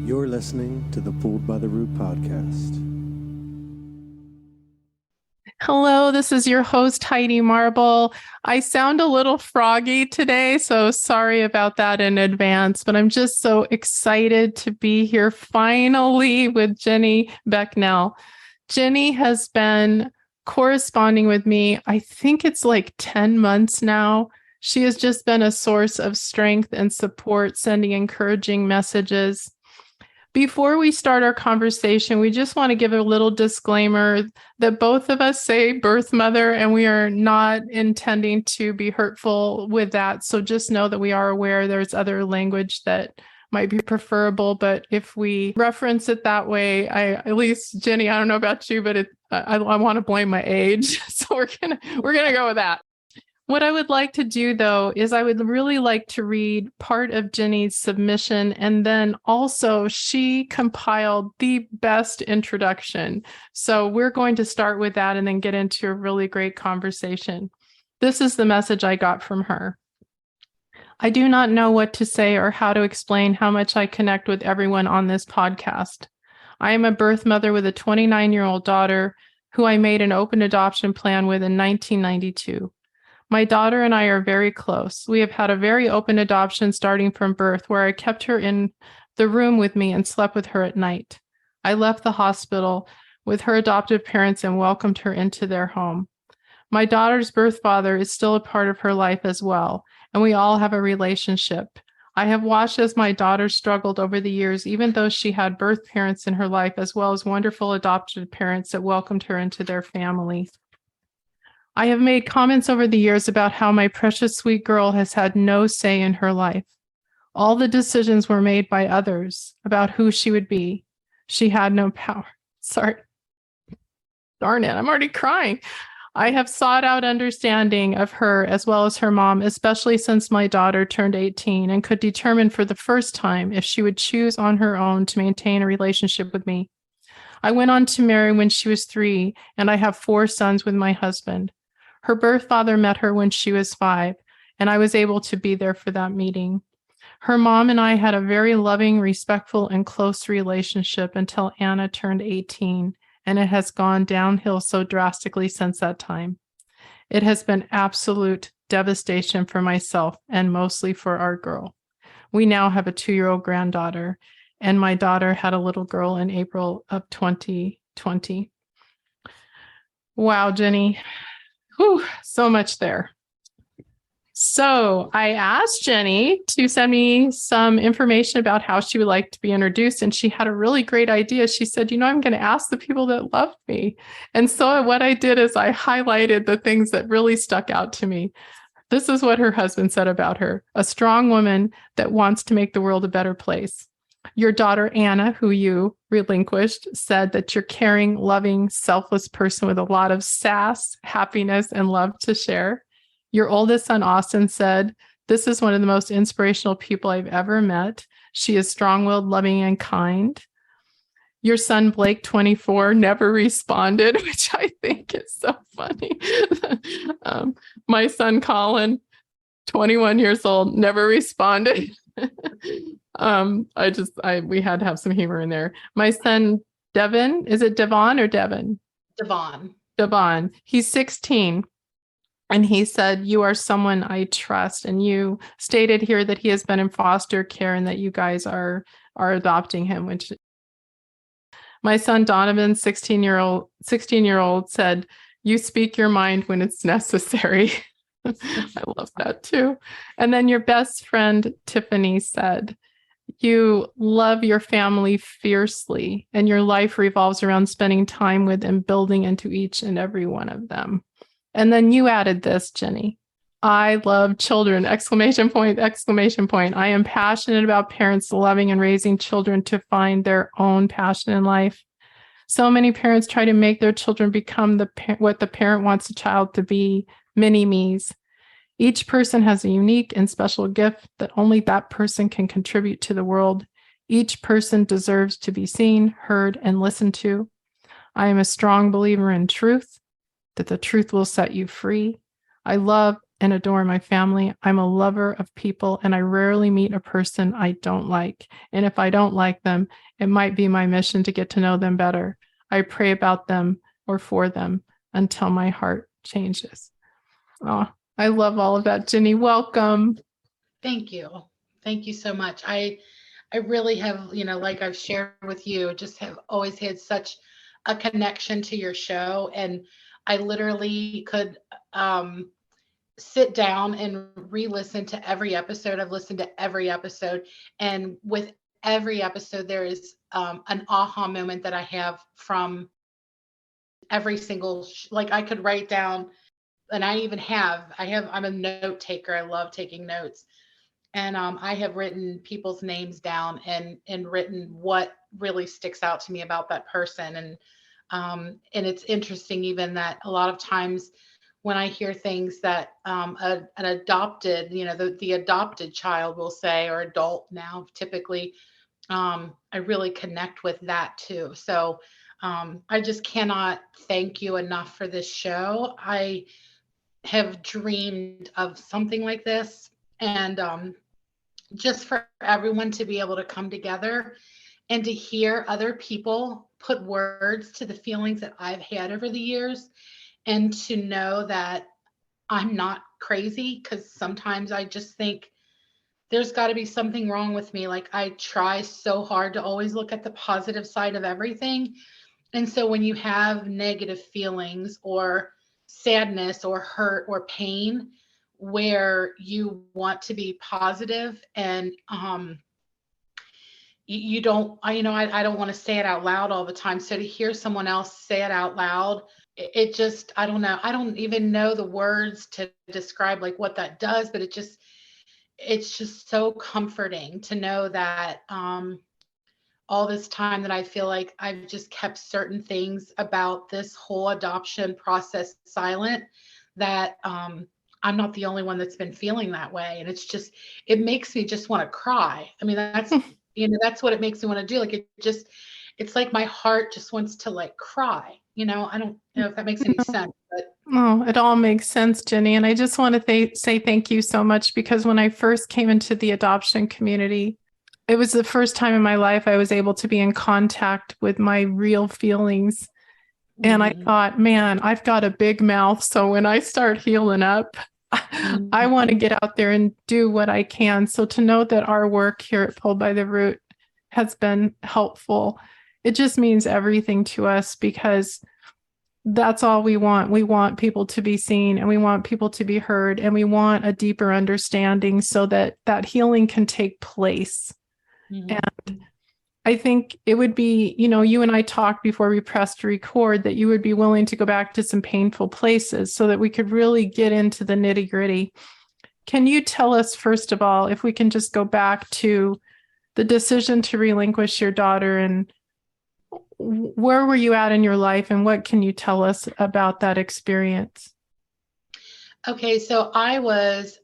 You're listening to the Fooled by the Root podcast. Hello, this is your host, Heidi Marble. I sound a little froggy today, so sorry about that in advance, but I'm just so excited to be here finally with Jenny Becknell. Jenny has been corresponding with me, I think it's like 10 months now. She has just been a source of strength and support, sending encouraging messages. Before we start our conversation, we just want to give a little disclaimer that both of us say birth mother, and we are not intending to be hurtful with that. So just know that we are aware there's other language that might be preferable, but if we reference it that way, at least Jenny, I don't know about you, but I want to blame my age, so we're gonna go with that. What I would like to do, though, is I would really like to read part of Jenny's submission, and then also she compiled the best introduction. So we're going to start with that and then get into a really great conversation. This is the message I got from her. I do not know what to say or how to explain how much I connect with everyone on this podcast. I am a birth mother with a 29-year-old daughter who I made an open adoption plan with in 1992. My daughter and I are very close. We have had a very open adoption starting from birth, where I kept her in the room with me and slept with her at night. I left the hospital with her adoptive parents and welcomed her into their home. My daughter's birth father is still a part of her life as well, and we all have a relationship. I have watched as my daughter struggled over the years, even though she had birth parents in her life, as well as wonderful adopted parents that welcomed her into their family. I have made comments over the years about how my precious sweet girl has had no say in her life. All the decisions were made by others about who she would be. She had no power. Sorry. Darn it, I'm already crying. I have sought out understanding of her as well as her mom, especially since my daughter turned 18 and could determine for the first time if she would choose on her own to maintain a relationship with me. I went on to marry when she was 3, and I have 4 sons with my husband. Her birth father met her when she was 5, and I was able to be there for that meeting. Her mom and I had a very loving, respectful, and close relationship until Anna turned 18, and it has gone downhill so drastically since that time. It has been absolute devastation for myself and mostly for our girl. We now have a 2-year-old granddaughter, and my daughter had a little girl in April of 2020. Wow, Jenny. Whew, so much there. So I asked Jenny to send me some information about how she would like to be introduced, and she had a really great idea. She said, I'm going to ask the people that love me. And so what I did is I highlighted the things that really stuck out to me. This is what her husband said about her: a strong woman that wants to make the world a better place. Your daughter, Anna, who you relinquished, said that you're caring, loving, selfless person with a lot of sass, happiness, and love to share. Your oldest son, Austin, said, this is one of the most inspirational people I've ever met. She is strong-willed, loving, and kind. Your son, Blake, 24, never responded, which I think is so funny. My son, Colin, 21 years old, never responded. We had to have some humor in there. My son, Devon, is it Devon or Devon? Devon. He's 16. And he said, you are someone I trust. And you stated here that he has been in foster care and that you guys are adopting him, which my son, Donovan, 16-year-old said, you speak your mind when it's necessary. I love that too. And then your best friend, Tiffany, said, you love your family fiercely, and your life revolves around spending time with and building into each and every one of them. And then you added this, Jenny. I love children, ! I am passionate about parents loving and raising children to find their own passion in life. So many parents try to make their children become what the parent wants a child to be, mini-me's. Each person has a unique and special gift that only that person can contribute to the world. Each person deserves to be seen, heard, and listened to. I am a strong believer in truth, that the truth will set you free. I love and adore my family. I'm a lover of people, and I rarely meet a person I don't like. And if I don't like them, it might be my mission to get to know them better. I pray about them or for them until my heart changes. Oh, I love all of that, Jenny. Welcome. Thank you. Thank you so much. I really have, like I've shared with you, just have always had such a connection to your show. And I literally could sit down and re-listen to every episode. I've listened to every episode. And with every episode, there is an aha moment that I have from every single, like I could write down, and I'm a note taker. I love taking notes. And I have written people's names down and written what really sticks out to me about that person. And it's interesting even that a lot of times when I hear things that an adopted, the adopted child will say, or adult now typically, I really connect with that too. So I just cannot thank you enough for this show. I have dreamed of something like this. And just for everyone to be able to come together and to hear other people put words to the feelings that I've had over the years, and to know that I'm not crazy, because sometimes I just think there's got to be something wrong with me. Like I try so hard to always look at the positive side of everything. And so when you have negative feelings or sadness or hurt or pain, where you want to be positive and you don't, I don't want to say it out loud all the time. So to hear someone else say it out loud, it just, I don't know. I don't even know the words to describe like what that does, but it's just so comforting to know that all this time that I feel like I've just kept certain things about this whole adoption process silent, that I'm not the only one that's been feeling that way. And it makes me just want to cry. I mean, that's what it makes me want to do. Like it's like my heart just wants to like cry. I don't know if that makes any sense, but Oh, it all makes sense, Jenny. And I just want to say thank you so much, because when I first came into the adoption community, it was the first time in my life I was able to be in contact with my real feelings. And I thought, man, I've got a big mouth. So when I start healing up, I want to get out there and do what I can. So to know that our work here at Pulled by the Root has been helpful, it just means everything to us, because that's all we want. We want people to be seen, and we want people to be heard, and we want a deeper understanding so that that healing can take place. And I think it would be, you and I talked before we pressed record that you would be willing to go back to some painful places so that we could really get into the nitty gritty. Can you tell us, first of all, if we can just go back to the decision to relinquish your daughter, and where were you at in your life, and what can you tell us about that experience? Okay, so I was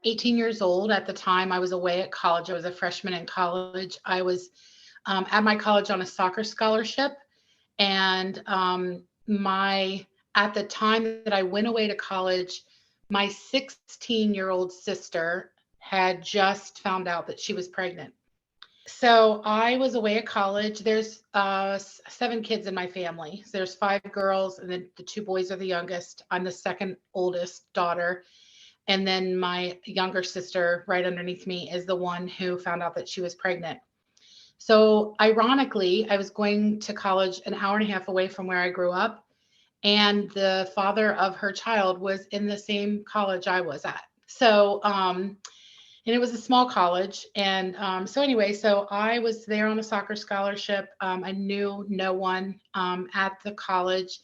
18 years old at the time. I was away at college. I was a freshman in college. I was at my college on a soccer scholarship. And at the time that I went away to college, my 16-year-old sister had just found out that she was pregnant. So I was away at college. There's 7 kids in my family. So there's 5 girls, and then the 2 boys are the youngest. I'm the second oldest daughter. And then my younger sister right underneath me is the one who found out that she was pregnant. So ironically, I was going to college an hour and a half away from where I grew up. And the father of her child was in the same college I was at. So, and it was a small college. And so I was there on a soccer scholarship. I knew no one at the college.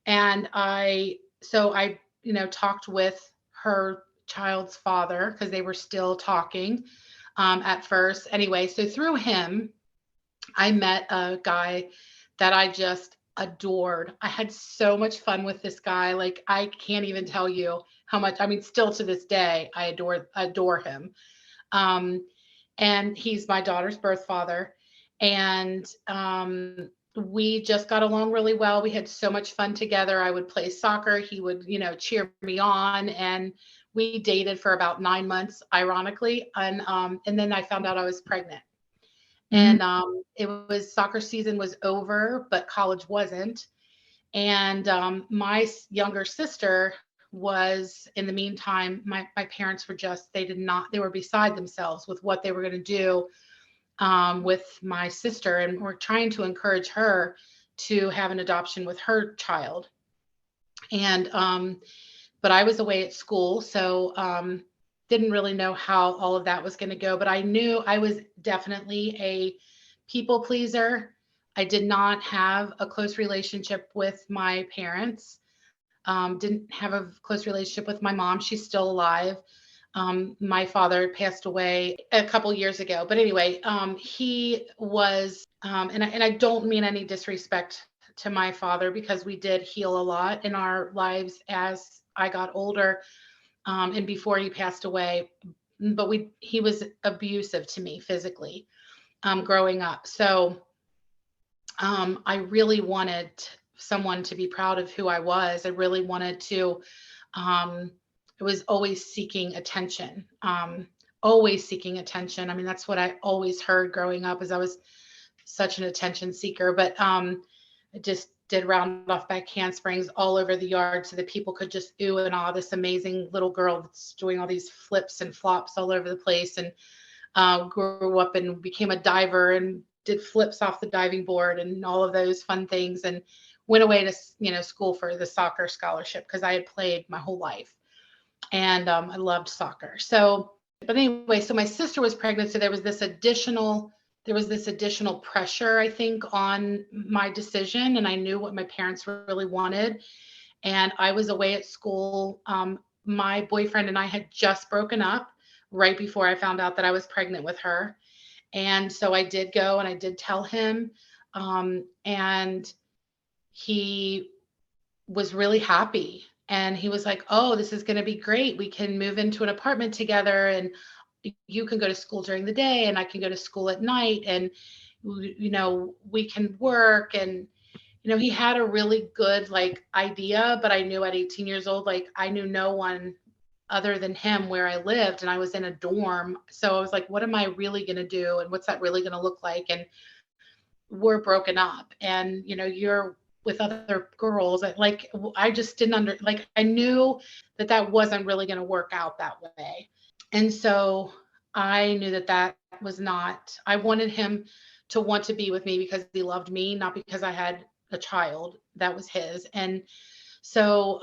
And I talked with her child's father, because they were still talking at first. Anyway, so through him, I met a guy that I just adored. I had so much fun with this guy. Like, I can't even tell you how much, I mean, still to this day, I adore him. Um, and he's my daughter's birth father. And we just got along really well. We had so much fun together. I would play soccer. He would, cheer me on. And we dated for about 9 months, ironically. And then I found out I was pregnant. Mhm. And it was soccer season was over, but college wasn't. And my younger sister was, in the meantime, my parents were just, they were beside themselves with what they were going to do with my sister. And we're trying to encourage her to have an adoption with her child. And, but I was away at school. So, didn't really know how all of that was going to go, but I knew I was definitely a people pleaser. I did not have a close relationship with my parents. Didn't have a close relationship with my mom. She's still alive. My father passed away a couple years ago, but anyway, he was, and I don't mean any disrespect to my father, because we did heal a lot in our lives as I got older, and before he passed away. But he was abusive to me physically, growing up. So I really wanted someone to be proud of who I was. I really wanted to, I was always seeking attention, always seeking attention. I mean, that's what I always heard growing up, is I was such an attention seeker. But I just did round off back handsprings all over the yard so that people could just ooh and ah, this amazing little girl that's doing all these flips and flops all over the place. And grew up and became a diver and did flips off the diving board and all of those fun things, and went away to school for the soccer scholarship because I had played my whole life, and I loved soccer. So, but anyway, so my sister was pregnant, so there was this additional pressure, I think, on my decision, and I knew what my parents really wanted, and I was away at school. My boyfriend and I had just broken up right before I found out that I was pregnant with her. And so I did go and I did tell him. And he was really happy. And he was like, oh, this is going to be great. We can move into an apartment together, and you can go to school during the day and I can go to school at night. And, we can work. And, he had a really good idea, but I knew at 18 years old, I knew no one other than him where I lived, and I was in a dorm. So I was like, what am I really going to do? And what's that really going to look like? And we're broken up, and, you're with other girls. I just didn't I knew that wasn't really going to work out that way. And so I knew that was not, I wanted him to want to be with me because he loved me, not because I had a child that was his. And so,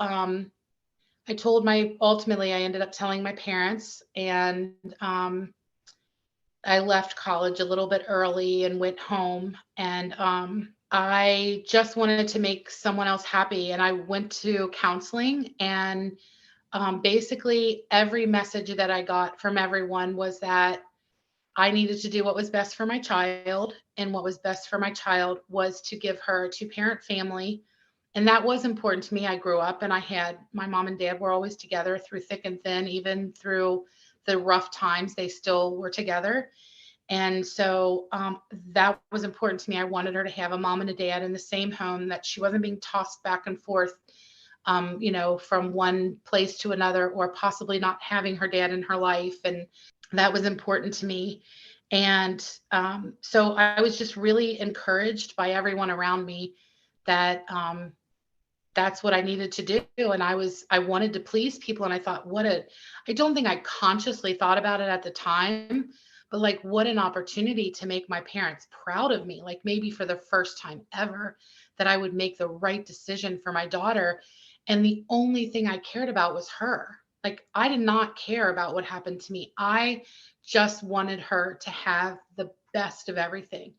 ultimately, I ended up telling my parents, and I left college a little bit early and went home. And I just wanted to make someone else happy. And I went to counseling, and basically every message that I got from everyone was that I needed to do what was best for my child. And what was best for my child was to give her a 2-parent family. And that was important to me. I grew up and my mom and dad were always together through thick and thin, even through the rough times, they still were together. And so that was important to me. I wanted her to have a mom and a dad in the same home, that she wasn't being tossed back and forth, from one place to another, or possibly not having her dad in her life. And that was important to me. And so I was just really encouraged by everyone around me that that's what I needed to do. And I wanted to please people. And I thought, I don't think I consciously thought about it at the time, but what an opportunity to make my parents proud of me, maybe for the first time ever, that I would make the right decision for my daughter. And the only thing I cared about was her. I did not care about what happened to me. I just wanted her to have the best of everything.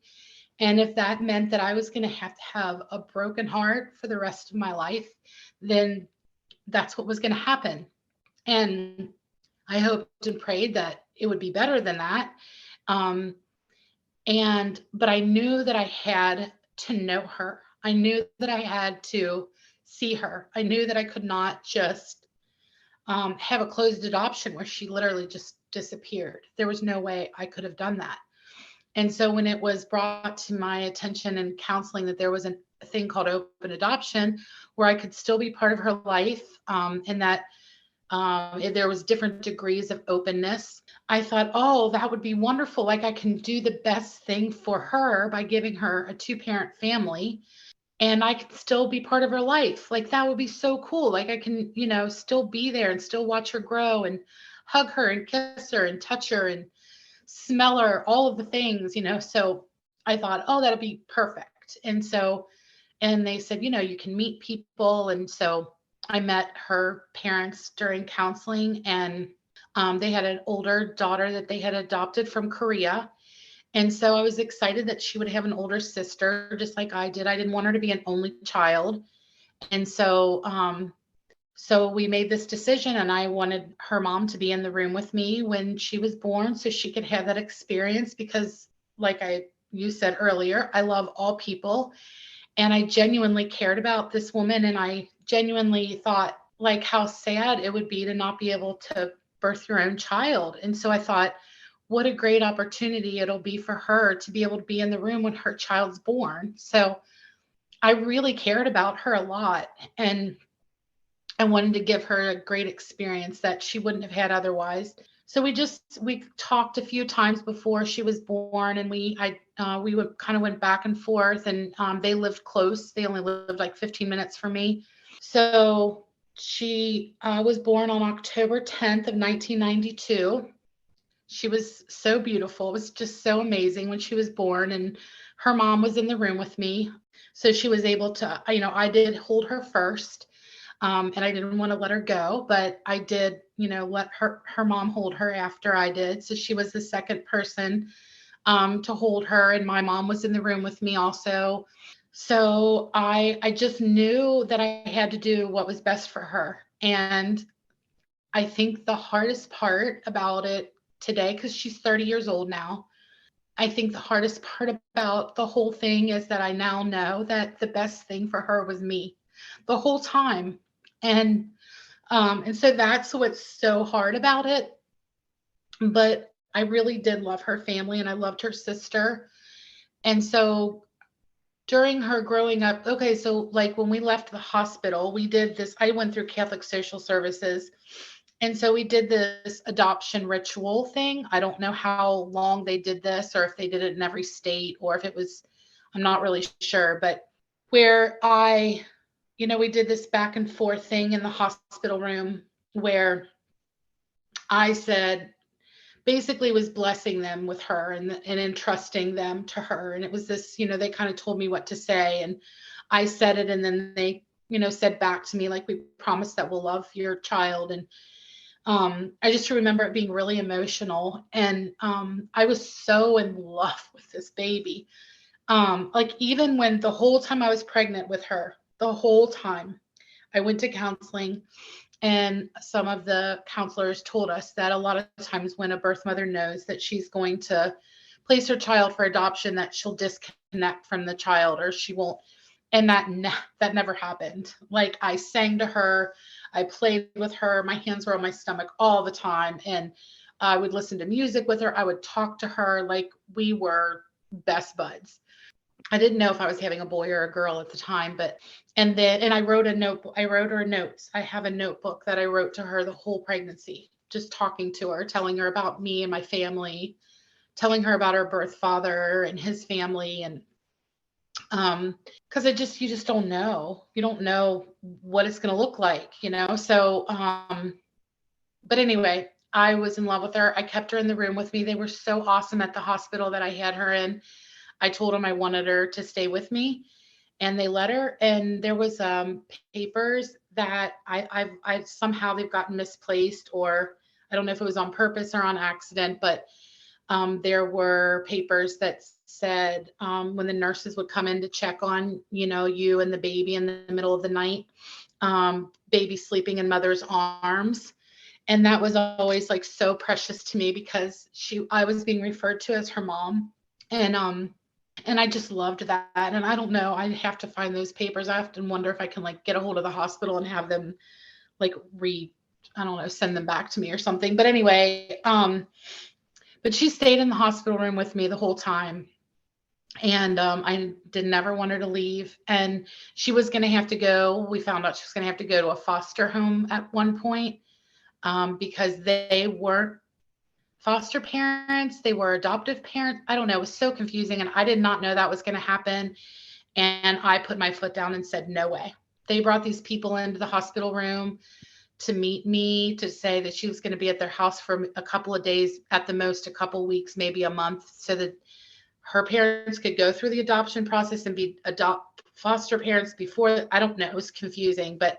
And if that meant that I was going to have a broken heart for the rest of my life, then that's what was going to happen. And I hoped and prayed that it would be better than that. But I knew that I had to know her. I knew that I had to see her. I knew that I could not just have a closed adoption where she literally just disappeared. There was no way I could have done that. And so when it was brought to my attention in counseling that there was a thing called open adoption where I could still be part of her life, and that there was different degrees of openness, I thought, oh, that would be wonderful. Like I can do the best thing for her by giving her a 2-parent family, and I can still be part of her life. Like that would be so cool. Like I can, still be there and still watch her grow and hug her and kiss her and touch her and smell her, all of the things. So I thought, oh, that'll be perfect. And they said, you can meet people. And so I met her parents during counseling, and they had an older daughter that they had adopted from Korea. And so I was excited that she would have an older sister, just like I did. I didn't want her to be an only child. And so we made this decision, and I wanted her mom to be in the room with me when she was born so she could have that experience, because like you said earlier, I love all people, and I genuinely cared about this woman, and I genuinely thought like how sad it would be to not be able to birth your own child. And so I thought, what a great opportunity it'll be for her to be able to be in the room when her child's born. So I really cared about her a lot, and I wanted to give her a great experience that she wouldn't have had otherwise. So we talked a few times before she was born, and we would kind of went back and forth, and they lived close. They only lived like 15 minutes from me. So she was born on October 10th of 1992. She was so beautiful. It was just so amazing when she was born, and her mom was in the room with me. So she was able to, I did hold her first, and I didn't want to let her go, but I did, let her mom hold her after I did. So she was the second person to hold her, and my mom was in the room with me also. So I just knew that I had to do what was best for her. And I think the hardest part about it today, because she's 30 years old now, I think the hardest part about the whole thing is that I now know that the best thing for her was me the whole time. And so that's what's so hard about it. But I really did love her family, and I loved her sister. And so during her growing up, okay, so like when we left the hospital, we did this, I went through Catholic Social Services. And so we did this adoption ritual thing. I don't know how long they did this, or if they did it in every state, or if it was, I'm not really sure, but where we did this back and forth thing in the hospital room where I said, basically was blessing them with her and entrusting them to her. And it was this, they kind of told me what to say, and I said it. And then they, said back to me, like, we promise that we'll love your child. And I just remember it being really emotional. And I was so in love with this baby. Like even when the whole time I was pregnant with her, the whole time I went to counseling, and some of the counselors told us that a lot of times when a birth mother knows that she's going to place her child for adoption, that she'll disconnect from the child, or she won't. And that never happened. Like I sang to her, I played with her, my hands were on my stomach all the time. And I would listen to music with her. I would talk to her like we were best buds. I didn't know if I was having a boy or a girl at the time, and I wrote a notebook. I wrote her notes. I have a notebook that I wrote to her the whole pregnancy, just talking to her, telling her about me and my family, telling her about her birth father and his family. And because you just don't know. You don't know what it's going to look like, So, but anyway, I was in love with her. I kept her in the room with me. They were so awesome at the hospital that I had her in. I told them I wanted her to stay with me, and they let her. And there was papers that I somehow they've gotten misplaced, or I don't know if it was on purpose or on accident, but there were papers that said when the nurses would come in to check on, you and the baby in the middle of the night, baby sleeping in mother's arms. And that was always like so precious to me, because I was being referred to as her mom. And I just loved that. And I don't know, I have to find those papers. I often wonder if I can like get a hold of the hospital and have them like I don't know, send them back to me or something. But anyway, but she stayed in the hospital room with me the whole time. And I did never want her to leave. And she was going to have to go. We found out she was going to have to go to a foster home at one point because they weren't foster parents. They were adoptive parents. I don't know. It was so confusing. And I did not know that was going to happen. And I put my foot down and said, no way. They brought these people into the hospital room to meet me, to say that she was going to be at their house for a couple of days, at the most a couple weeks, maybe a month, so that her parents could go through the adoption process and be foster parents before. I don't know. It was confusing, but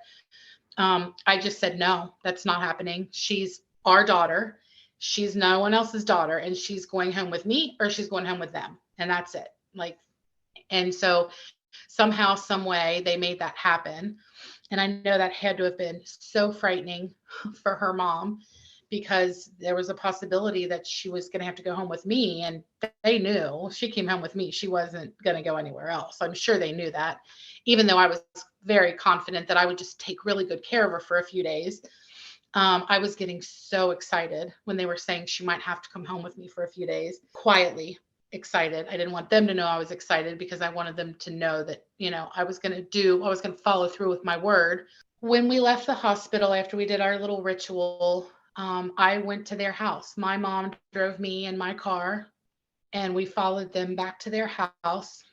I just said, no, that's not happening. She's our daughter. She's no one else's daughter, and she's going home with me or she's going home with them. And that's it. Like, and so somehow, some way they made that happen. And I know that had to have been so frightening for her mom, because there was a possibility that she was going to have to go home with me. And they knew if she came home with me, she wasn't going to go anywhere else. I'm sure they knew that, even though I was very confident that I would just take really good care of her for a few days. I was getting so excited when they were saying she might have to come home with me for a few days, quietly excited. I didn't want them to know I was excited, because I wanted them to know that, I was going to follow through with my word. When we left the hospital, after we did our little ritual, I went to their house. My mom drove me in my car, and we followed them back to their house.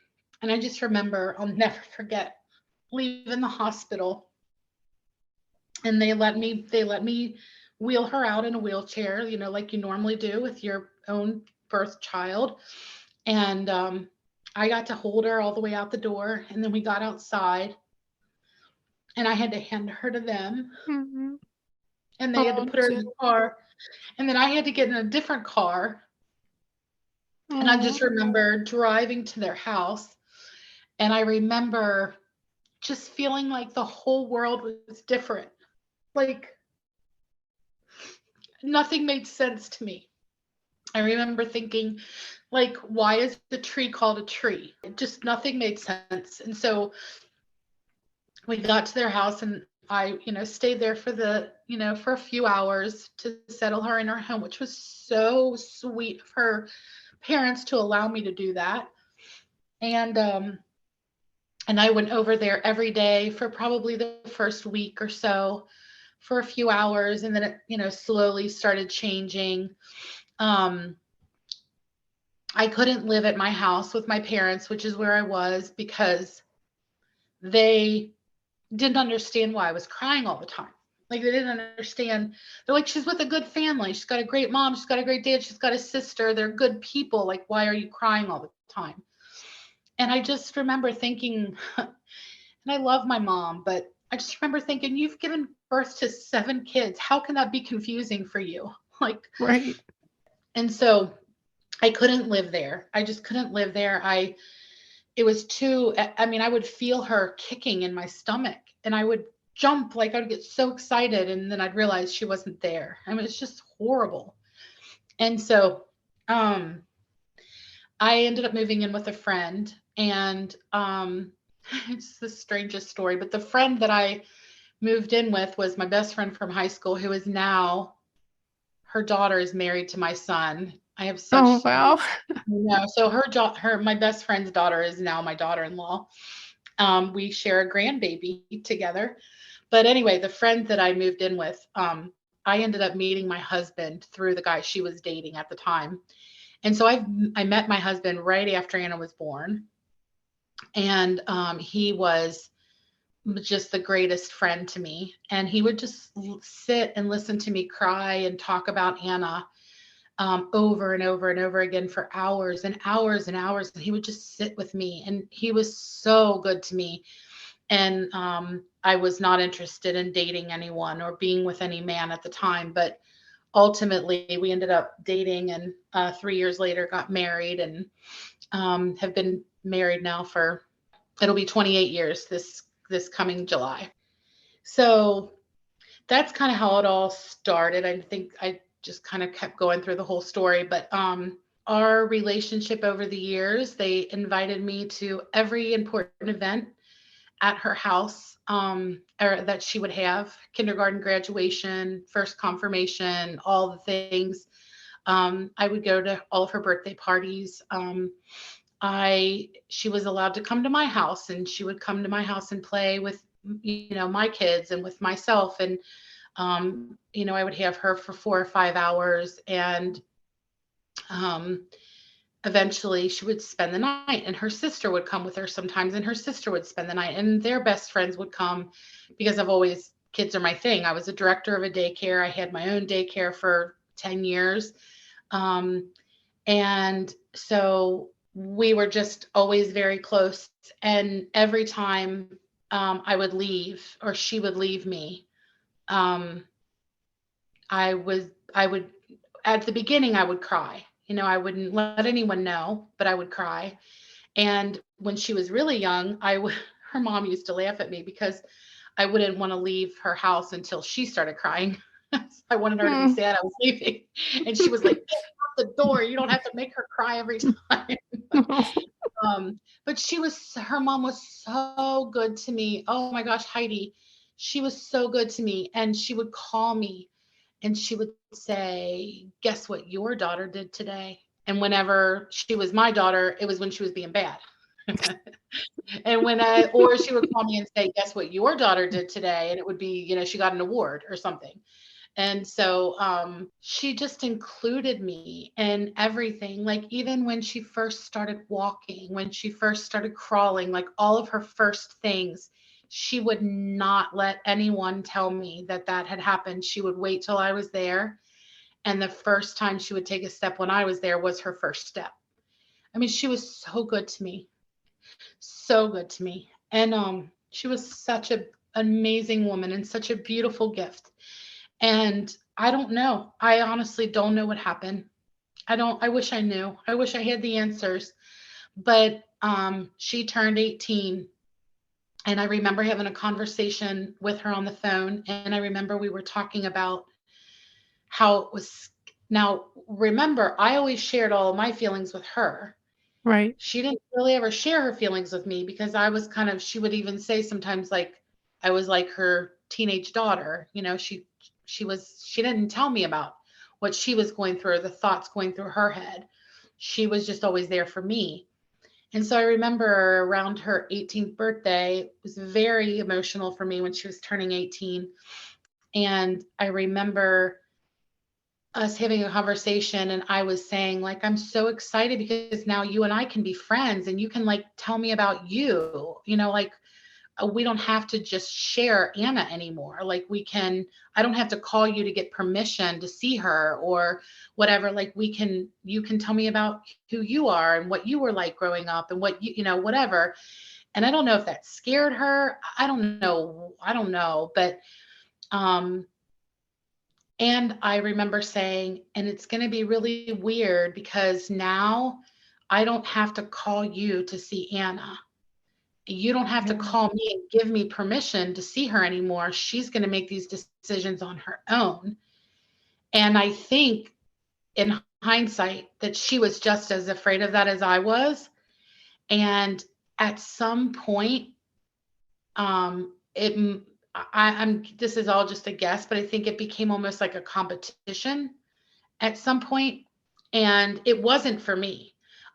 And I just remember, I'll never forget leaving the hospital, and they let me wheel her out in a wheelchair, like you normally do with your own birth child. And I got to hold her all the way out the door. And then we got outside, and I had to hand her to them. Mm-hmm. And they had to put her in the car. And then I had to get in a different car. And I just remember driving to their house. And I remember just feeling like the whole world was different. Like nothing made sense to me. I remember thinking, like, why is the tree called a tree? Just nothing made sense. And so we got to their house, and I, stayed there for for a few hours to settle her in her home, which was so sweet of her parents to allow me to do that. And I went over there every day for probably the first week or so for a few hours. And then it, slowly started changing. I couldn't live at my house with my parents, which is where I was, because they didn't understand why I was crying all the time. Like, they didn't understand. They're like, she's with a good family. She's got a great mom. She's got a great dad. She's got a sister. They're good people. Like, why are you crying all the time? And I just remember thinking, and I love my mom, but I just remember thinking, you've given birth to 7 kids. How can that be confusing for you? Like, right. And so I couldn't live there. I just couldn't live there. It was too, I would feel her kicking in my stomach, and I would jump, like I would get so excited, and then I'd realize she wasn't there. It's just horrible. And so I ended up moving in with a friend, and it's the strangest story, but the friend that I moved in with was my best friend from high school, who is now, her daughter is married to my son. I have such. Oh, wow. So my best friend's daughter is now my daughter-in-law. We share a grandbaby together. But anyway, the friend that I moved in with, I ended up meeting my husband through the guy she was dating at the time. And so I met my husband right after Anna was born. And he was just the greatest friend to me. And he would just sit and listen to me cry and talk about Anna over and over and over again for hours and hours and hours. And he would just sit with me, and he was so good to me. And I was not interested in dating anyone or being with any man at the time, but ultimately we ended up dating, and 3 years later got married, and have been married now for, it'll be 28 years this coming July. So that's kind of how it all started. I think I just kind of kept going through the whole story, but our relationship over the years, they invited me to every important event at her house, or that she would have: kindergarten graduation, first confirmation, all the things. I would go to all of her birthday parties. She was allowed to come to my house, and she would come to my house and play with, my kids and with myself. And, I would have her for 4 or 5 hours, and, um, eventually she would spend the night, and her sister would come with her sometimes, and her sister would spend the night, and their best friends would come, because kids are my thing. I was a director of a daycare. I had my own daycare for 10 years. Um, and so we were just always very close. And every time I would leave, or she would leave me, um, I would, at the beginning, I would cry. I wouldn't let anyone know, but I would cry. And when she was really young, her mom used to laugh at me because I wouldn't want to leave her house until she started crying. I wanted her to be sad I was leaving. And she was like, get out the door. You don't have to make her cry every time. But her mom was so good to me. Oh my gosh, Heidi, she was so good to me. And she would call me and she would say, guess what your daughter did today? And whenever she was my daughter, it was when she was being bad. And or she would call me and say, guess what your daughter did today? And it would be, she got an award or something. And so she just included me in everything. Like, even when she first started walking, when she first started crawling, like all of her first things, she would not let anyone tell me that had happened. She would wait till I was there. And the first time she would take a step when I was there was her first step. I mean, she was so good to me. So good to me. And she was such an amazing woman and such a beautiful gift. And I don't know. I honestly don't know what happened. I wish I knew. I wish I had the answers. But she turned 18. And I remember having a conversation with her on the phone. And I remember we were talking about how it was. Now, remember, I always shared all of my feelings with her. Right. She didn't really ever share her feelings with me, because I was she would even say sometimes, like, I was like her teenage daughter. She didn't tell me about what she was going through, or the thoughts going through her head. She was just always there for me. And so I remember around her 18th birthday, it was very emotional for me when she was turning 18. And I remember us having a conversation, and I was saying, like, I'm so excited because now you and I can be friends, and you can, like, tell me about you, like, we don't have to just share Anna anymore. Like, I don't have to call you to get permission to see her or whatever. Like, you can tell me about who you are and what you were like growing up and what whatever. And I don't know if that scared her. I don't know. But, and I remember saying, and it's going to be really weird because now I don't have to call you to see Anna. You don't have to call me and give me permission to see her anymore. She's going to make these decisions on her own. And I think, in hindsight, that she was just as afraid of that as I was. And at some point, this is all just a guess, but I think it became almost like a competition at some point, and it wasn't for me.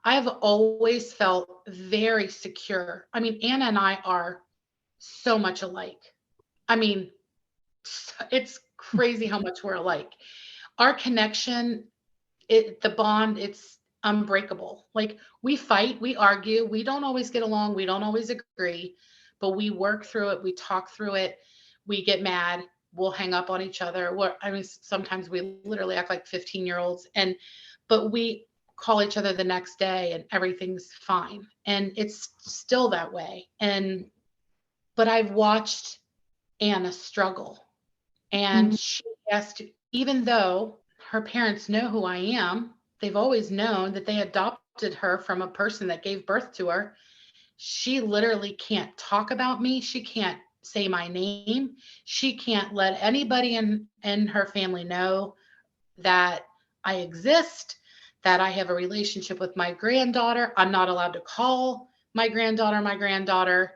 I've always felt very secure. I mean, Anna and I are so much alike. I mean, it's crazy how much we're alike. Our connection, the bond, it's unbreakable. Like, we fight, we argue, we don't always get along, we don't always agree, but we work through it, we talk through it, we get mad, we'll hang up on each other. Sometimes we literally act like 15-year-olds, but we call each other the next day and everything's fine. And it's still that way. But I've watched Anna struggle, and she has to, even though her parents know who I am, they've always known that they adopted her from a person that gave birth to her. She literally can't talk about me. She can't say my name. She can't let anybody in her family know that I exist, that I have a relationship with my granddaughter. I'm not allowed to call my granddaughter my granddaughter.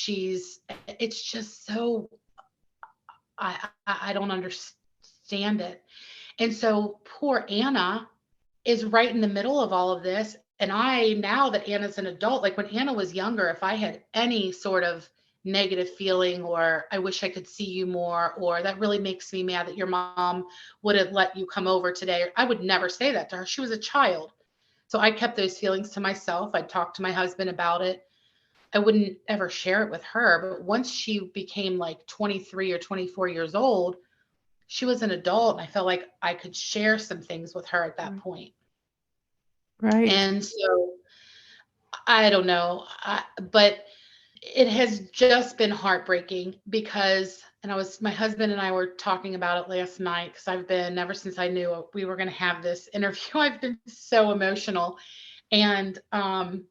It's just so, I don't understand it. And so poor Anna is right in the middle of all of this. And now that Anna's an adult, like when Anna was younger, if I had any sort of negative feeling, or I wish I could see you more, or that really makes me mad that your mom wouldn't let you come over today, I would never say that to her. She was a child. So I kept those feelings to myself. I'd talk to my husband about it. I wouldn't ever share it with her. But once she became like 23 or 24 years old, she was an adult, and I felt like I could share some things with her at that point. Right. And so I don't know, but it has just been heartbreaking because, and my husband and I were talking about it last night, because ever since I knew we were going to have this interview, I've been so emotional. And I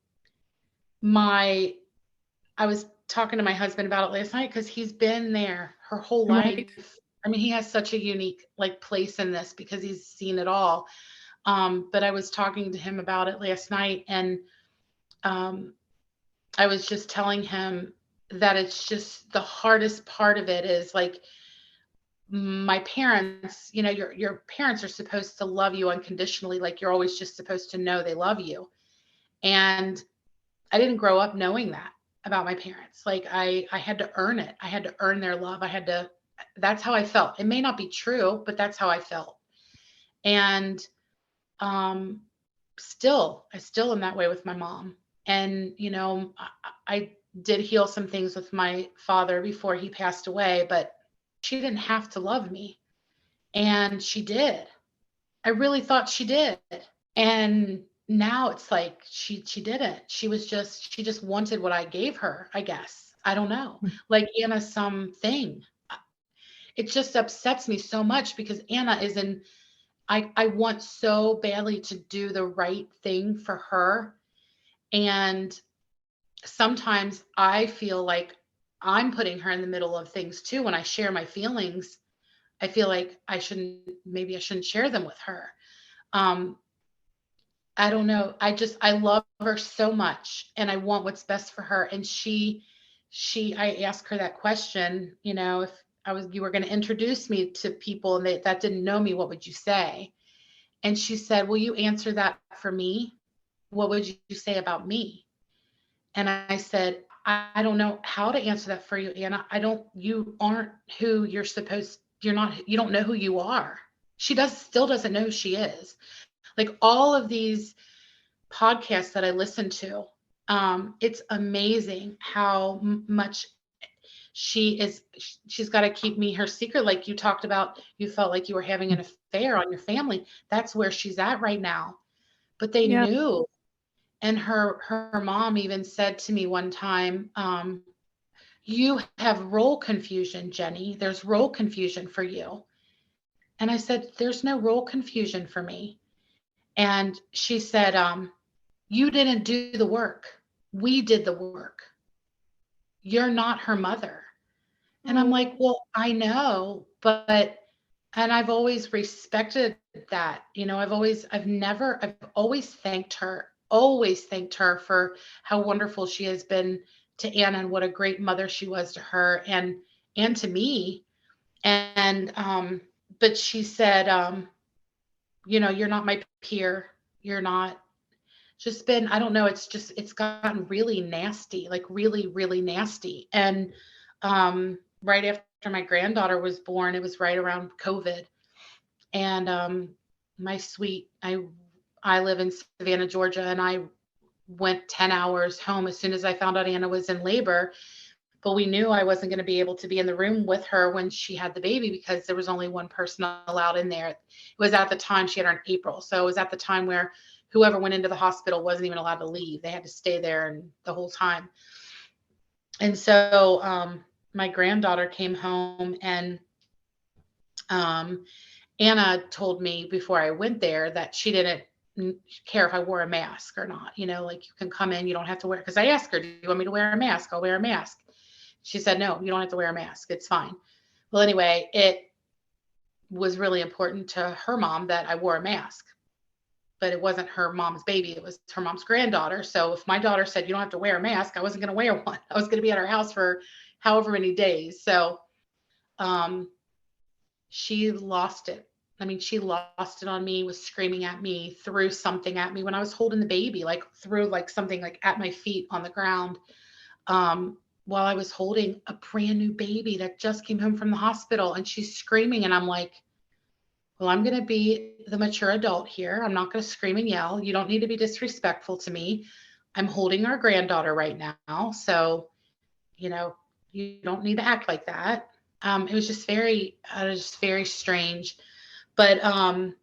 was talking to my husband about it last night because he's been there her whole Right. life. I mean, he has such a unique place in this because he's seen it all. But I was talking to him about it last night, and I was just telling him that it's just the hardest part of it is like my parents, your parents are supposed to love you unconditionally. Like you're always just supposed to know they love you. And I didn't grow up knowing that about my parents. Like I had to earn it. I had to earn their love. That's how I felt. It may not be true, but that's how I felt. And I still am that way with my mom. And, I did heal some things with my father before he passed away, but she didn't have to love me. And she did. I really thought she did. And now it's like she didn't. She just wanted what I gave her, I guess. I don't know. Like Anna something. It just upsets me so much because Anna is I want so badly to do the right thing for her. And sometimes I feel like I'm putting her in the middle of things too. When I share my feelings, I feel like maybe I shouldn't share them with her. I don't know. I love her so much and I want what's best for her. And I asked her that question, if you were going to introduce me to people and that didn't know me, what would you say? And she said, will you answer that for me? What would you say about me? And I said, I don't know how to answer that for you, Anna. You aren't who you're supposed, you don't know who you are. She still doesn't know who she is. Like all of these podcasts that I listen to, it's amazing how much she's got to keep me her secret. Like you talked about, you felt like you were having an affair on your family. That's where she's at right now. But they knew. And her mom even said to me one time, you have role confusion, Jenny. There's role confusion for you. And I said, there's no role confusion for me. And she said, you didn't do the work. We did the work. You're not her mother. And I'm like, well, I know, and I've always respected that. I've always thanked her for how wonderful she has been to Anna and what a great mother she was to her and to me. And, but she said, you're not my peer. You're not. Just been, I don't know, it's gotten really nasty, like really, really nasty. And right after my granddaughter was born, it was right around COVID. And I live in Savannah, Georgia, and I went 10 hours home as soon as I found out Anna was in labor. But we knew I wasn't going to be able to be in the room with her when she had the baby because there was only one person allowed in there. It was at the time she had her in April. So it was at the time where whoever went into the hospital wasn't even allowed to leave. They had to stay there and the whole time. And so my granddaughter came home and Anna told me before I went there that she didn't care if I wore a mask or not. Like you can come in, you don't have to wear, because I asked her, do you want me to wear a mask? I'll wear a mask. She said, no, you don't have to wear a mask. It's fine. Well, anyway, it was really important to her mom that I wore a mask. but it wasn't her mom's baby. It was her mom's granddaughter. So if my daughter said, you don't have to wear a mask, I wasn't going to wear one. I was going to be at her house for however many days. So she lost it. I mean, she lost it on me, was screaming at me, threw something at me when I was holding the baby, like threw like something like at my feet on the ground, while I was holding a brand new baby that just came home from the hospital, and she's screaming. And I'm like, well, I'm going to be the mature adult here. I'm not going to scream and yell. You don't need to be disrespectful to me. I'm holding our granddaughter right now. So, you don't need to act like that. It was just very strange. But and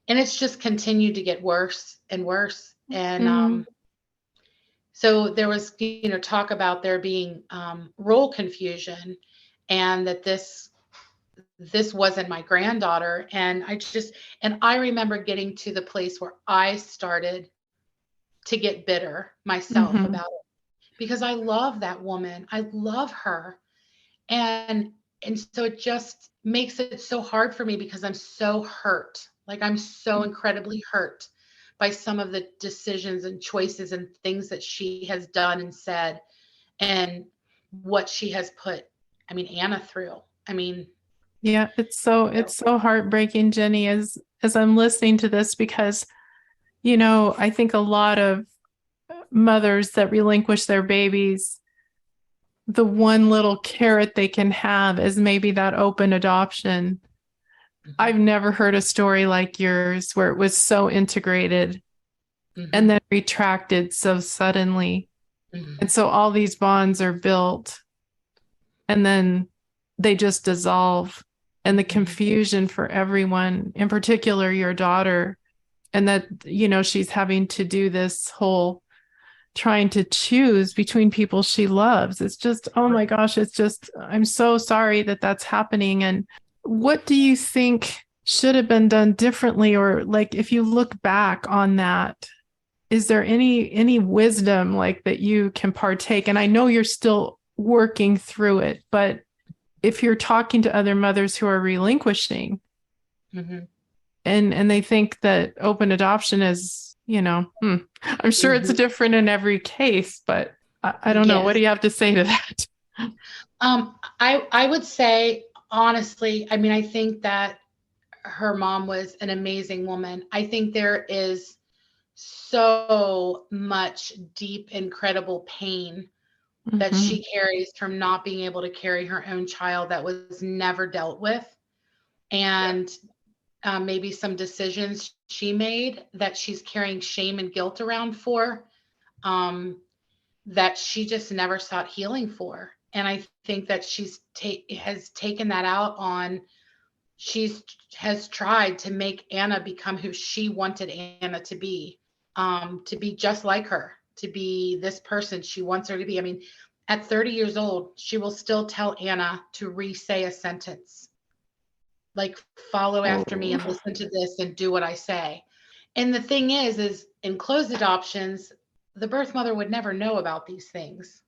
it's just continued to get worse and worse. And so there was, talk about there being role confusion, and that this wasn't my granddaughter. And I remember getting to the place where I started to get bitter myself about it, because I love that woman. I love her. And so it just makes it so hard for me, because I'm so hurt. Like, I'm so incredibly hurt by some of the decisions and choices and things that she has done and said, and what she has put, Anna through. Yeah, it's so heartbreaking, Jenny, as I'm listening to this, because, I think a lot of mothers that relinquish their babies, the one little carrot they can have is maybe that open adoption. I've never heard a story like yours where it was so integrated and then retracted so suddenly. And so all these bonds are built and then they just dissolve. And the confusion for everyone, in particular your daughter, and that, she's having to do this whole trying to choose between people she loves. It's just, oh my gosh, I'm so sorry that that's happening. And what do you think should have been done differently? Or like, if you look back on that, is there any wisdom like that you can partake? And I know you're still working through it, but if you're talking to other mothers who are relinquishing and they think that open adoption is, I'm sure it's different in every case, but I don't know. What do you have to say to that? I would say, honestly, I think that her mom was an amazing woman. I think there is so much deep, incredible pain that she carries from not being able to carry her own child that was never dealt with. And maybe some decisions she made that she's carrying shame and guilt around for, that she just never sought healing for. And I think that has taken that out on, has tried to make Anna become who she wanted Anna to be just like her, to be this person she wants her to be. At 30 years old, she will still tell Anna to re-say a sentence, like, follow after me and listen to this and do what I say. And the thing is in closed adoptions, the birth mother would never know about these things.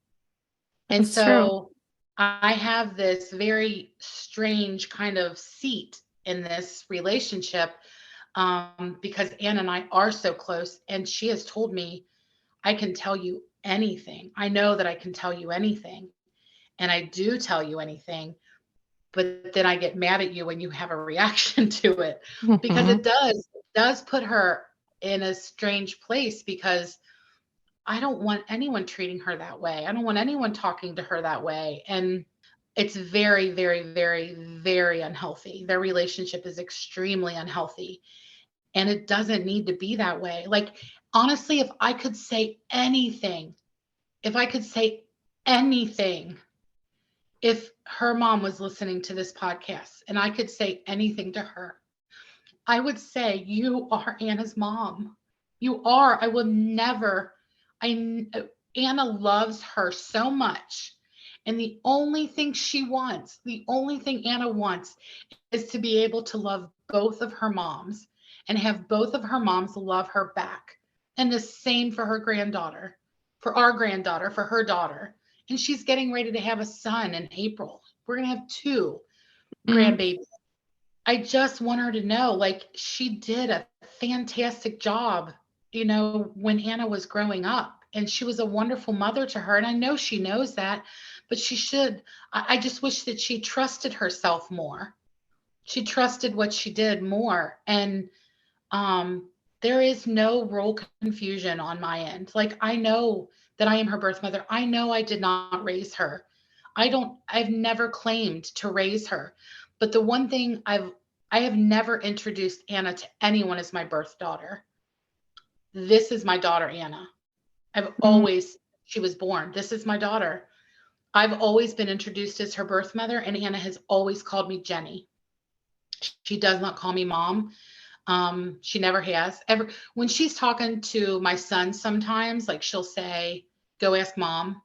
And That's so true. I have this very strange kind of seat in this relationship, because Anna and I are so close, and she has told me, I can tell you anything. I know that I can tell you anything, and I do tell you anything, but then I get mad at you when you have a reaction to it, because it does put her in a strange place, because I don't want anyone treating her that way. I don't want anyone talking to her that way. And it's very, very, very, very unhealthy. Their relationship is extremely unhealthy. And it doesn't need to be that way. Like, honestly, if I could say anything, if her mom was listening to this podcast and I could say anything to her, I would say, you are Anna's mom. You are. I will never. Anna loves her so much. And the only thing Anna wants is to be able to love both of her moms and have both of her moms love her back. And the same for her granddaughter, for our granddaughter, for her daughter. And she's getting ready to have a son in April. We're going to have 2 grandbabies. I just want her to know, like, she did a fantastic job, when Anna was growing up, and she was a wonderful mother to her. And I know she knows that, but she should. I just wish that she trusted herself more. She trusted what she did more. And there is no role confusion on my end. Like, I know that I am her birth mother. I know I did not raise her. I've never claimed to raise her. But the one thing I have never introduced Anna to anyone as my birth daughter. This is my daughter, Anna. I've Mhm. always, she was born. This is my daughter. I've always been introduced as her birth mother, and Anna has always called me Jenny. She does not call me mom. She never has ever. When she's talking to my son, sometimes like she'll say, "Go ask mom,"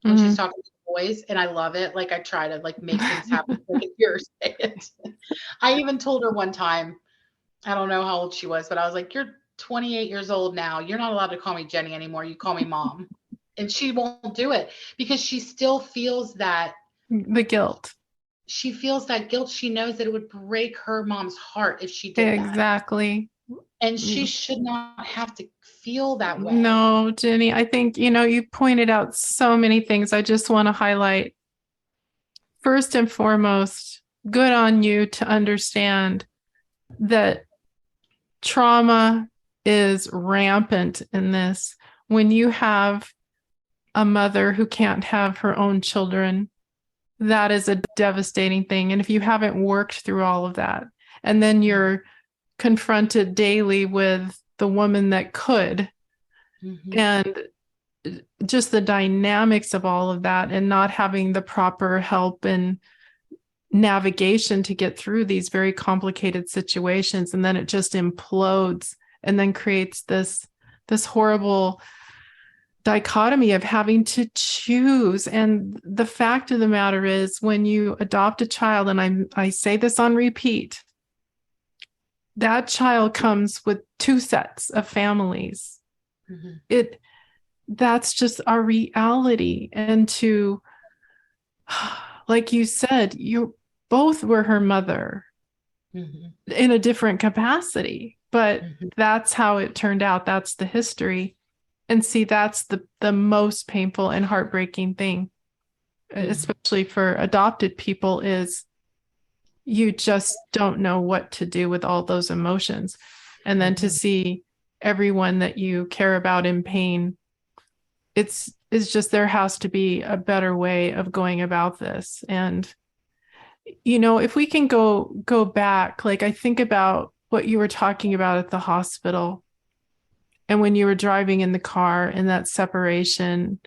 when she's Mhm. talking to boys, and I love it. Like, I try to like make things happen. Like, if you're say it. I even told her one time, I don't know how old she was, but I was like, "You're 28 years old now. You're not allowed to call me Jenny anymore. You call me mom." And she won't do it because she still feels that The guilt. she feels that guilt. She knows that it would break her mom's heart if she did that. Exactly. And she should not have to feel that way. No, Jenny, I think, you pointed out so many things. I just want to highlight first and foremost, good on you to understand that trauma is rampant in this. When you have a mother who can't have her own children, that is a devastating thing. And if you haven't worked through all of that, and then you're confronted daily with the woman that could, Mm-hmm. and just the dynamics of all of that, and not having the proper help and navigation to get through these very complicated situations, and then it just implodes and then creates this horrible dichotomy of having to choose. And the fact of the matter is, when you adopt a child, and I say this on repeat, that child comes with two sets of families. Mm-hmm. That's just our reality. And to, like you said, you both were her mother Mm-hmm. in a different capacity, but Mm-hmm. that's how it turned out. That's the history. And see, that's the most painful and heartbreaking thing, especially for adopted people, is you just don't know what to do with all those emotions. And then to see everyone that you care about in pain, it's just, there has to be a better way of going about this. And if we can go back, like I think about what you were talking about at the hospital, and when you were driving in the car, and that separation.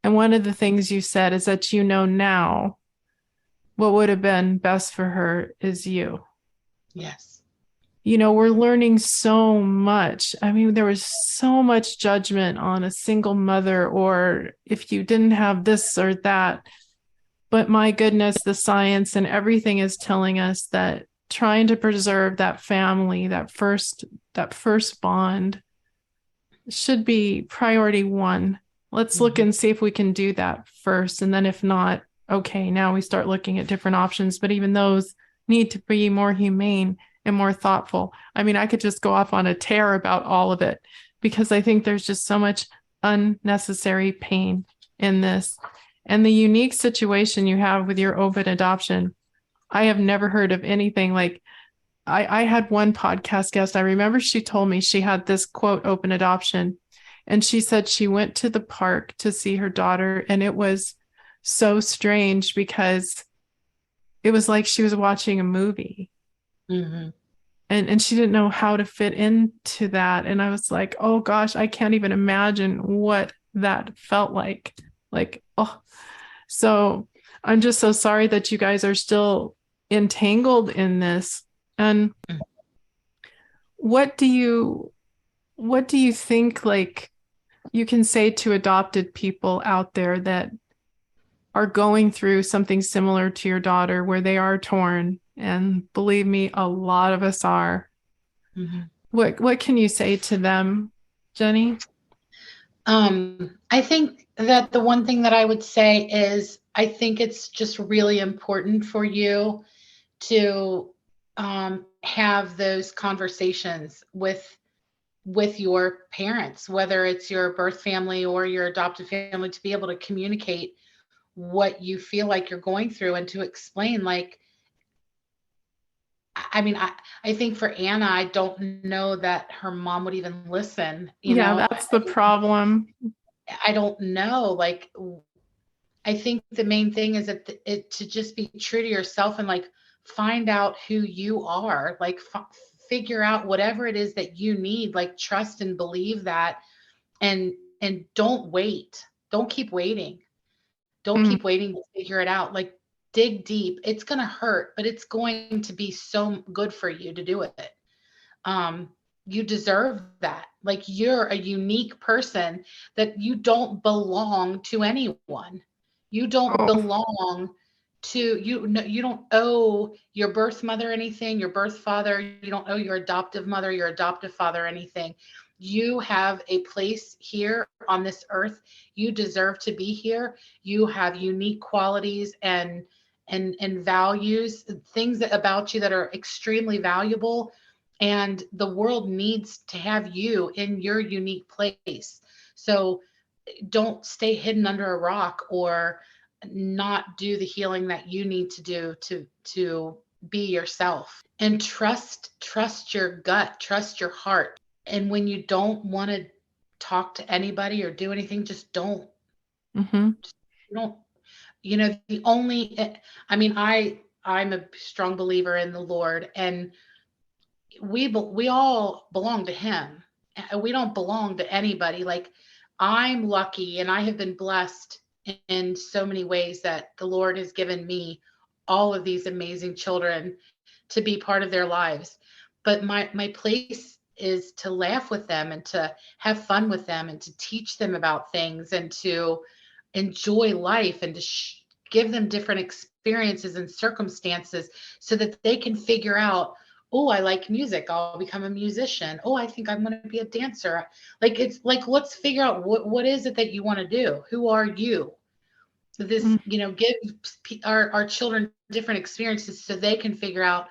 And one of the things you said is that now what would have been best for her is you. Yes. We're learning so much. I mean, there was so much judgment on a single mother, or if you didn't have this or that. But my goodness, the science and everything is telling us that trying to preserve that family, that first bond, should be priority one. Let's look and see if we can do that first. And then if not, okay, now we start looking at different options. But even those need to be more humane and more thoughtful. I mean, I could just go off on a tear about all of it, because I think there's just so much unnecessary pain in this. And the unique situation you have with your open adoption, I have never heard of anything like. I had one podcast guest. I remember she told me she had this quote open adoption, and she said she went to the park to see her daughter, and it was so strange because it was like she was watching a movie. Mm-hmm. And she didn't know how to fit into that. And I was like, oh gosh, I can't even imagine what that felt like. Like, oh, so I'm just so sorry that you guys are still entangled in this. And what do you think, like, you can say to adopted people out there that are going through something similar to your daughter, where they are torn? And believe me, a lot of us are. Mm-hmm. What can you say to them, Jenny? I think that the one thing that I would say is, I think it's just really important for you to have those conversations with your parents, whether it's your birth family or your adoptive family, to be able to communicate what you feel like you're going through and to explain, like, I mean, I think for Anna, I don't know that her mom would even listen, Yeah, that's the problem. I don't know. Like, I think the main thing is that to just be true to yourself and like find out who you are, like figure out whatever it is that you need, like trust and believe that, and don't wait. Don't keep waiting. Don't keep waiting to figure it out. Like, dig deep. It's going to hurt, but it's going to be so good for you to do it. You deserve that. Like, you're a unique person, that you don't belong to anyone. You don't belong to you. You don't owe your birth mother anything, your birth father. You don't owe your adoptive mother, your adoptive father anything. You have a place here on this earth. You deserve to be here. You have unique qualities and values, things about you that are extremely valuable. And the world needs to have you in your unique place. So don't stay hidden under a rock or not do the healing that you need to do to be yourself. And trust your gut, trust your heart. And when you don't want to talk to anybody or do anything, just don't. Just don't. The only, I mean, I'm a strong believer in the Lord, and we all belong to him. We don't belong to anybody. Like, I'm lucky and I have been blessed in so many ways that the Lord has given me all of these amazing children to be part of their lives. But my place is to laugh with them and to have fun with them and to teach them about things and to enjoy life and to give them different experiences and circumstances so that they can figure out, oh, I like music, I'll become a musician. Oh, I think I'm going to be a dancer. Like, it's like, let's figure out what is it that you want to do? Who are you? This, give our children different experiences so they can figure out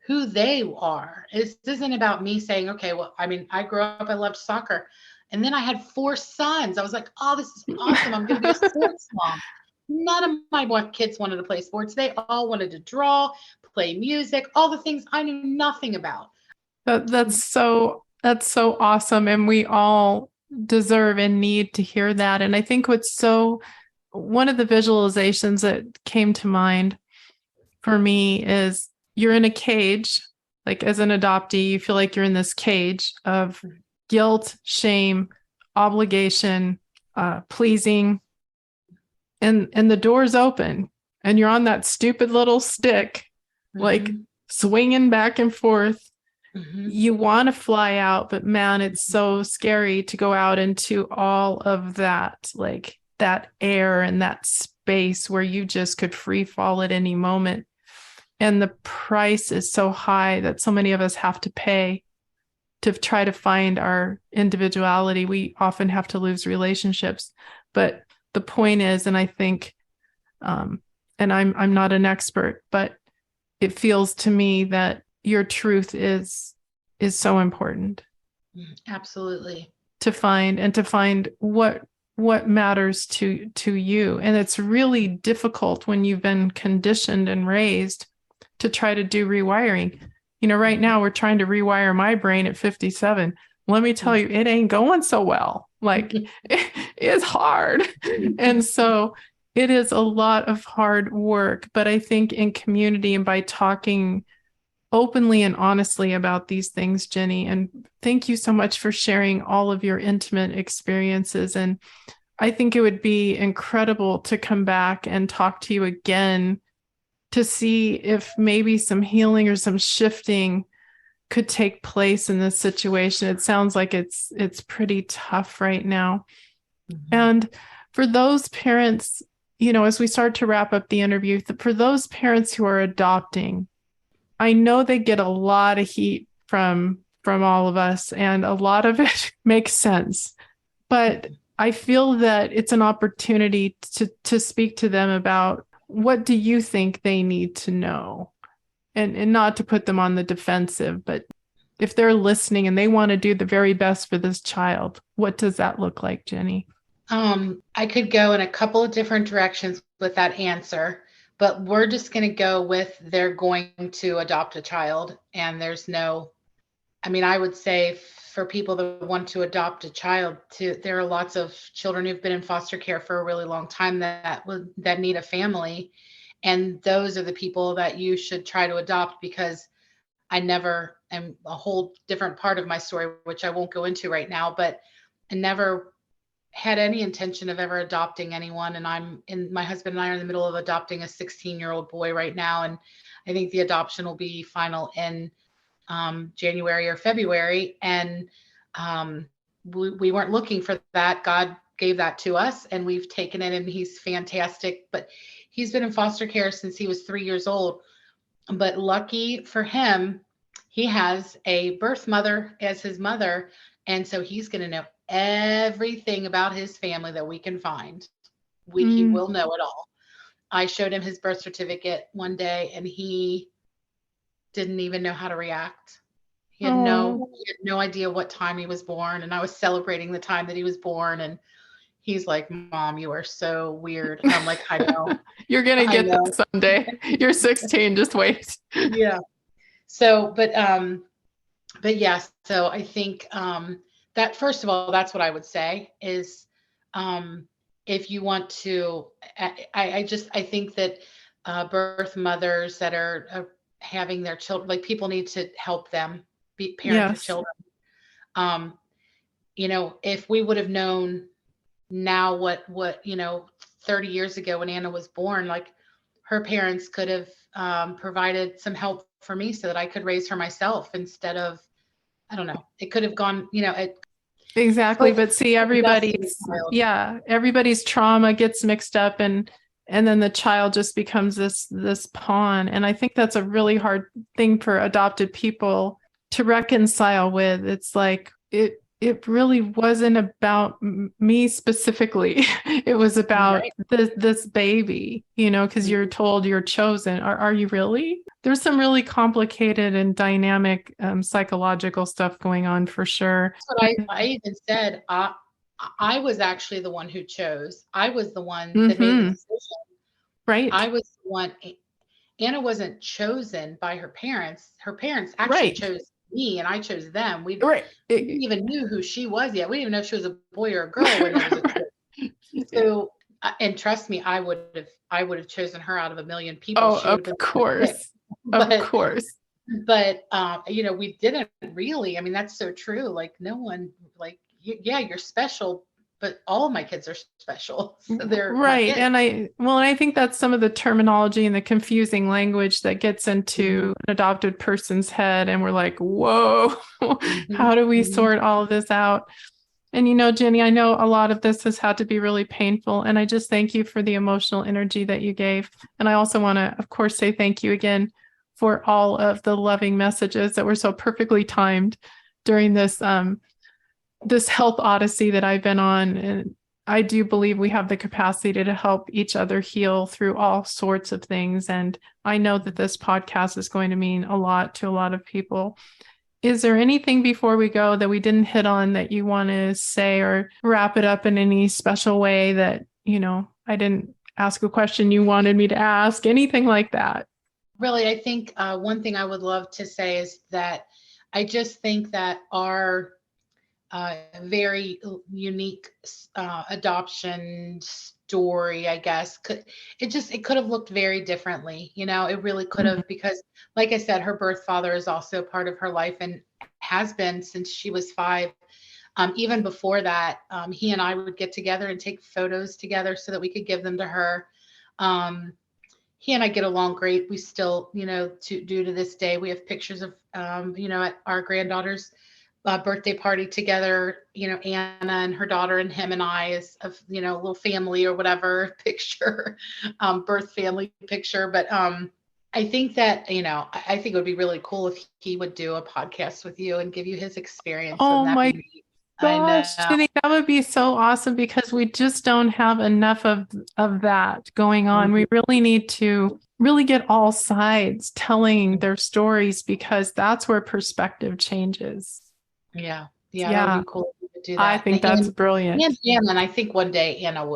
who they are. This isn't about me saying, okay, well, I mean, I grew up, I loved soccer. And then I had 4 sons. I was like, oh, this is awesome. I'm going to be a sports mom. None of my kids wanted to play sports. They all wanted to draw, play music, all the things I knew nothing about. That's so awesome. And we all deserve and need to hear that. And I think one of the visualizations that came to mind for me is you're in a cage, like as an adoptee, you feel like you're in this cage of guilt, shame, obligation, pleasing, and the door's open and you're on that stupid little stick, like swinging back and forth. You want to fly out, but man, it's so scary to go out into all of that, like that air and that space where you just could free fall at any moment. And the price is so high that so many of us have to pay to try to find our individuality. We often have to lose relationships. But the point is, and I think, and I'm not an expert, but it feels to me that your truth is so important. Absolutely. To find what matters to you. And it's really difficult when you've been conditioned and raised to try to do rewiring. Right now we're trying to rewire my brain at 57. Let me tell you, it ain't going so well. Like, it's hard. And so it is a lot of hard work, but I think in community and by talking openly and honestly about these things, Jenny, and thank you so much for sharing all of your intimate experiences. And I think it would be incredible to come back and talk to you again to see if maybe some healing or some shifting could take place in this situation. It sounds like it's pretty tough right now. And for those parents, as we start to wrap up the interview, for those parents who are adopting, I know they get a lot of heat from all of us, and a lot of it makes sense. But I feel that it's an opportunity to speak to them about, what do you think they need to know? and not to put them on the defensive, but if they're listening and they want to do the very best for this child, what does that look like, Jenny? I could go in a couple of different directions with that answer, but we're just going to go with they're going to adopt a child. And I would say for people that want to adopt a child, there are lots of children who've been in foster care for a really long time that need a family. And those are the people that you should try to adopt, because I never am a whole different part of my story, which I won't go into right now, but I never had any intention of ever adopting anyone. And my husband and I are in the middle of adopting a 16-year-old boy right now. And I think the adoption will be final in January or February. And we weren't looking for that. God gave that to us and we've taken it, and he's fantastic. But he's been in foster care since he was 3 years old. But lucky for him, he has a birth mother as his mother. And so he's going to know everything about his family that we can find. He will know it all. I showed him his birth certificate one day and he didn't even know how to react. He had no idea what time he was born. And I was celebrating the time that he was born. And he's like, Mom, you are so weird. And I'm like, I know. You're going to get that someday. You're 16. Just wait. Yeah. So, but yes. So I think, that first of all, that's what I would say is, if you want to, I think that birth mothers that are having their children, like, people need to help them be parent their children. If we would have known now what 30 years ago when Anna was born, like, her parents could have provided some help for me so that I could raise her myself instead of, I don't know, it could have gone, Exactly. But see, everybody's trauma gets mixed up, and then the child just becomes this pawn. And I think that's a really hard thing for adopted people to reconcile with. It's like, it really wasn't about me specifically. It was about this baby, because you're told you're chosen. Are you really? There's some really complicated and dynamic psychological stuff going on for sure. That's what I even said. I was actually the one who chose. I was the one that made the decision. Right. I was the one. Anna wasn't chosen by her parents. Her parents actually chose me, and I chose them. We didn't even knew who she was yet. We didn't even know if she was a boy or a girl when there was a kid. So, and trust me, I would have chosen her out of a million people. Oh, of course. Of course. But we didn't really. I mean, that's so true. Like, no one, like, you're special, but all of my kids are special. So they're right. And I think that's some of the terminology and the confusing language that gets into an adopted person's head. And we're like, whoa, how do we sort all of this out? And, Jenny, I know a lot of this has had to be really painful. And I just thank you for the emotional energy that you gave. And I also want to, of course, say thank you again for all of the loving messages that were so perfectly timed during this this health odyssey that I've been on. And I do believe we have the capacity to help each other heal through all sorts of things. And I know that this podcast is going to mean a lot to a lot of people. Is there anything before we go that we didn't hit on that you want to say, or wrap it up in any special way that, I didn't ask a question you wanted me to ask, anything like that? Really, I think one thing I would love to say is that I just think that our very unique adoption story, I guess, it could have looked very differently. It really could have, because like I said, her birth father is also part of her life and has been since she was 5. Even before that, he and I would get together and take photos together so that we could give them to her. He and I get along great. We still, due to this day, we have pictures of, at our granddaughter's birthday party together, Anna and her daughter and him and I as a little family or whatever picture, birth family picture. But I think that, I think it would be really cool if he would do a podcast with you and give you his experience. Oh my gosh, Jenny, that would be so awesome, because we just don't have enough of that going on. We really need to really get all sides telling their stories, because that's where perspective changes. Yeah. Yeah. That would be cool if we could do I that. think that's brilliant. And Anna, and I think one day Anna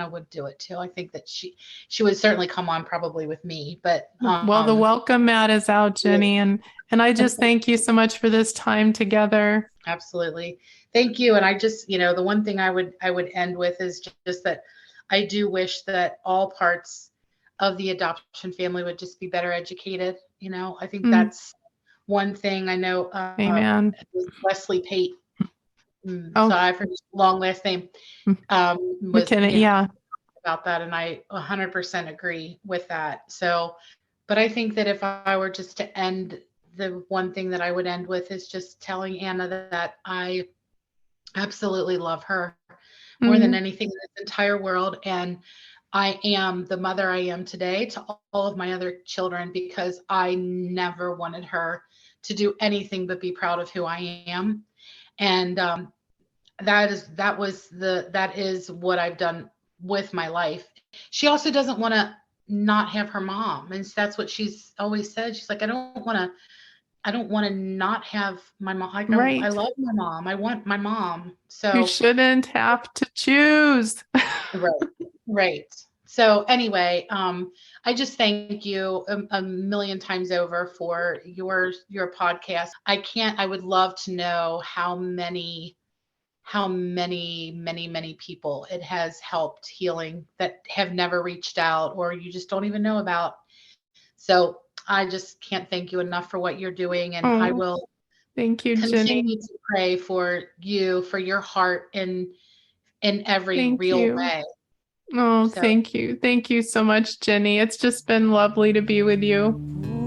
would do it too. I think that she would certainly come on probably with me, but Well, the welcome mat is out, Jenny, and I just thank you so much for this time together. Absolutely. Thank you. And I just, the one thing I would end with is just that I do wish that all parts of the adoption family would just be better educated. I think that's one thing. I know Amen. Wesley Pate. Oh. So I've heard his long last name. Was yeah. about that, and I 100% agree with that. So, but I think that if I were just to end, the one thing that I would end with is just telling Anna that I absolutely love her more than anything in this entire world, and I am the mother I am today to all of my other children because I never wanted her to do anything but be proud of who I am. And that is what I've done with my life. She also doesn't want to not have her mom, and that's what she's always said. She's like, I don't want to not have my mom. Like, right. I love my mom. I want my mom. So you shouldn't have to choose. right. So anyway, I just thank you a million times over for your podcast. I would love to know how many many people it has helped healing that have never reached out or you just don't even know about. So I just can't thank you enough for what you're doing. And I will thank you, continue Jenny. to pray for you, for your heart in every real way. Oh, thank you. Thank you so much, Jenny. It's just been lovely to be with you.